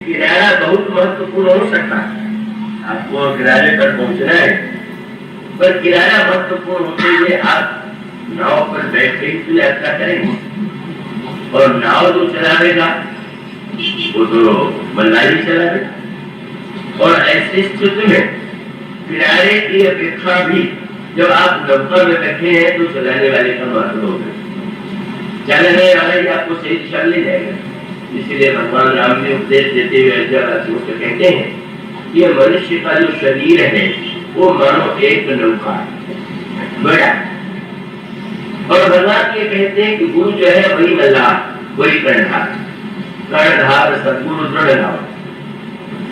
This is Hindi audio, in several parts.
किराया बहुत महत्वपूर्ण हो सकता है, आपको किराए पर पहुंचना है, पर किराया महत्वपूर्ण होते हुए आप नाव पर बैठ के यात्रा करेंगे और नाव जो चलावेगा वो तो मल्लाही चलावेगा। और ऐसी स्थिति में किराए की अपेक्षा भी जब आप नौका में बैठे हैं तो चलाने वाले का महत्व होगा, चलाने वाले आपको सही दिशा ले जाएगा। इसीलिए भगवान राम ने उपदेश देते हुए अयोध्यावासियों से कहते हैं कि मनुष्य का जो शरीर है वो मानो एक नौका है बड़ा, और भगवान ये कहते हैं कि गुरु जो है वही मल्लाह, वही कर्णधार, कर्णधार सदगुरु दृढ़।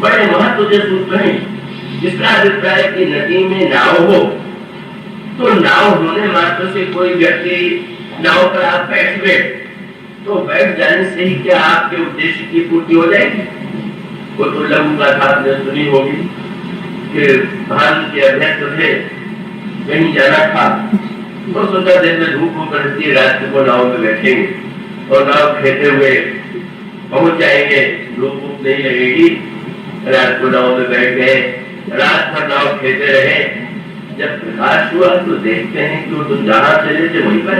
बड़े महत्व से सूत्र है जिसका अभिप्राय कि नदी में नाव हो तो नाव होने मात्र से कोई व्यक्ति नाव पर आप बैठ गए तो बैठ जाने से ही क्या आपके उद्देश्य की पूर्ति हो जाएगी? वो तो लघु गाथा आपने सुनी होगी कि भान के अभ्यस्त थे, कहीं जाना था तो सोचा दिन में धूप होकर रात को नाव में बैठेंगे और नाव खेते हुए पहुंच जाएंगे, धूप नहीं लगेगी। रात को नाव में बैठ गए, रात भर नाव खेते रहे। जब प्रकाश हुआ तो देखते हैं कि वो तो जहां चले थे वहीं पर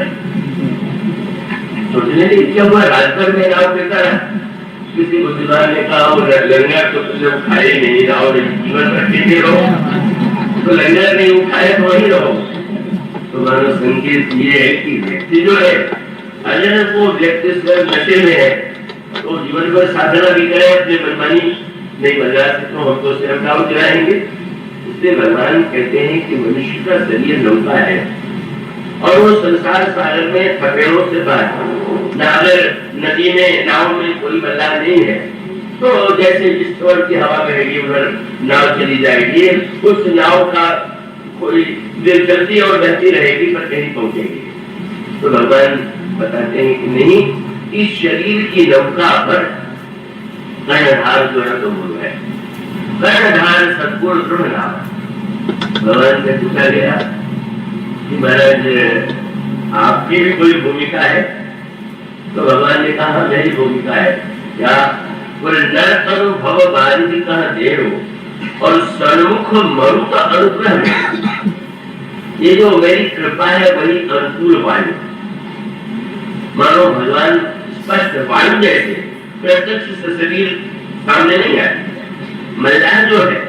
सोचने लगे क्या हुआ, रात भर में नाव खेता रहा। किसी बुद्धिमान ने कहा वो लंगर तो तुमने उठाए नहीं, नाव जीवन भर खेते रहो, तो लंगर नहीं उठाए तो वही रहो। तो मानो संकेत ये है कि व्यक्ति जो है अगर वो व्यक्ति स्वयं नशे में है तो जीवन भर साधना भी करे, अपने मनमानी नहीं बजा सकते तो हम तो सिर्फ नाव चलाएंगे। इसलिए भगवान कहते हैं कि मनुष्य का शरीर नौका है और वो संसार सागर में थपेड़ों से बाहर न, अगर नदी में नाव में कोई मल्लाह नहीं है तो जैसे जिस ओर की हवा बहेगी उधर नाव चली जाएगी, उस नाव का कोई देर चलती और बहती रहेगी पर कहीं पहुंचेगी। तो भगवान बताते हैं कि नहीं, इस शरीर की नौका पर कर्णधार जो है तो गुरु है, कर्णधार सदगुरु दृढ़ नाम। भगवान से पूछा गया कि महाराज आपकी भी कोई भूमिका है? तो भगवान ने कहा मेरी भूमिका है क्या? अनुभव बारिश का देव और सन्मुख मरु का अनुग्रह। ये जो मेरी कृपा है वही अनुकूल वायु, मानो भगवान स्पष्ट वायु जैसे प्रत्यक्ष शरीर सामने नहीं आए। मल्लाह जो है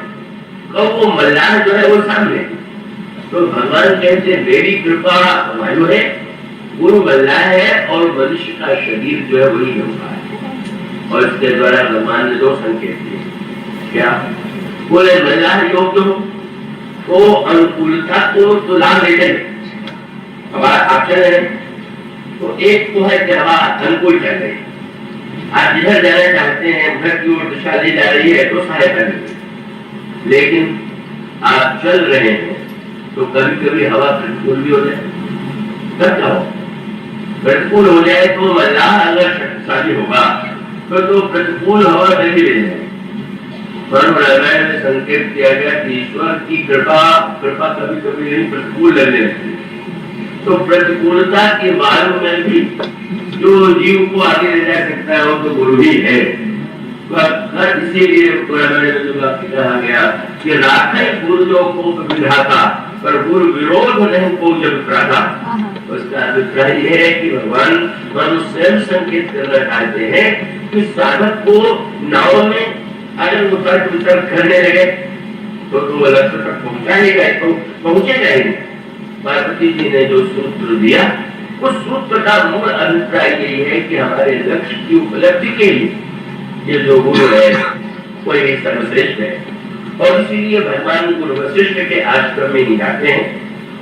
वो मल्लाह जो है वो सामने, तो भगवान कहते मेरी कृपा वायु है, गुरु मल्लाह है और मनुष्य का शरीर जो है वही नौका है। और इसके द्वारा भगवान ने दो संकेत दिए, क्या बोले? मल्लाह योग्य हो तो अनुकूलता को तो लाभ लेते हैं, हमारा ऑप्शन है तो एक तो है कि हवा अनुकूल चल रही, आप जिधर जाना चाहते हैं उधर की ओर दिशा दी जा रही है तो सहायता मिलेगी। लेकिन आप चल रहे हैं तो कभी कभी हवा प्रतिकूल भी हो जाए, तब क्या हो? प्रतिकूल हो जाए तो मल्लाह अगर शक्तिशाली होगा तो प्रतिकूल हवा नहीं ले जाएगी। रामायण में संकेत किया गया कि ईश्वर की कृपा कभी कभी नहीं प्रतिकूल लगने लगती, तो प्रतिकूलता के मार्ग में भी जो जीव को आगे ले जा सकता है वो तो गुरु ही है। इसीलिए कहा गया कि राखे गुरु जो को विधाता पर गुरु विरोध नहीं को जब प्राधा। उसका अभिप्राय यह है कि भगवान मनुष्य स्वयं संकेत करना चाहते हैं कि साधक को नाव में अगर उतर करने लगे तो लक्ष्य तक पहुंचाएगा तो पहुंचेगा ही। पार्वती जी ने जो सूत्र दिया उस सूत्र का मूल अभिप्राय यही है कि हमारे लक्ष्य की उपलब्धि के लिए ये जो गुरु है वही सर्वश्रेष्ठ है। और इसीलिए भगवान गुरु वशिष्ठ के आश्रम में ही जाते हैं,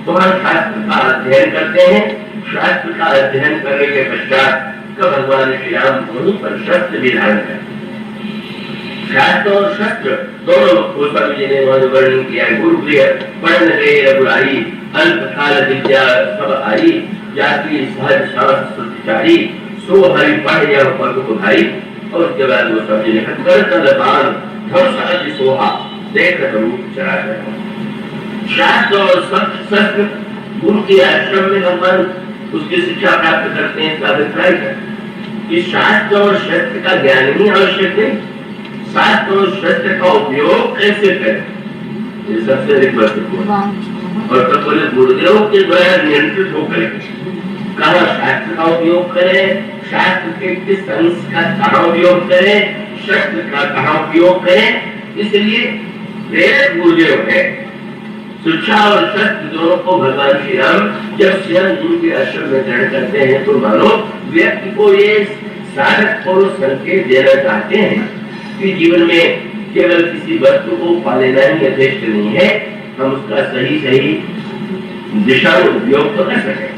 वहां शास्त्र का अध्ययन करते हैं। शास्त्र का अध्ययन करने के पश्चात भगवान श्री राम वहीं पर शस्त्र भी धारण करते हैं। शास्त्र और शस्त्र दोनों गोस्वामी जी ने वर्णन किया। गुरु प्रिय पढ़न रे रघुराई, अल्पकाल विद्या सब आई, जाति सहज शास्त्रचारी, सो हरि पढ़ यह पग उठाई। और उसके बाद गोस्वामी जी ने कर तलबान धर सहज सोहा, देख रूप चराचर। शास्त्र और शस्त्र गुरु के आश्रम में भगवान उसकी शिक्षा प्राप्त करते हैं। इसका अभिप्राय है कि शास्त्र और शस्त्र का ज्ञान ही आवश्यक है, उस शस्त्र का उपयोग कैसे करें, ये सबसे अधिक महत्वपूर्ण। और तब बोले गुरुदेव के द्वारा नियंत्रित होकर कहाँ शास्त्र का उपयोग करें, शास्त्र के किस अंश का कहाँ उपयोग करें, शस्त्र का कहाँ उपयोग करें। इसलिए प्रेरक गुरुदेव है। शिक्षा और शस्त्र दोनों को भगवान श्री राम जब स्वयं उनके आश्रम में ग्रहण करते हैं तो मानो व्यक्ति को ये सारक को संकेत देना चाहते हैं कि जीवन में केवल किसी वस्तु को पा लेना ही यथेष्ट नहीं है, हम उसका सही दिशा में उपयोग तो कर सकें।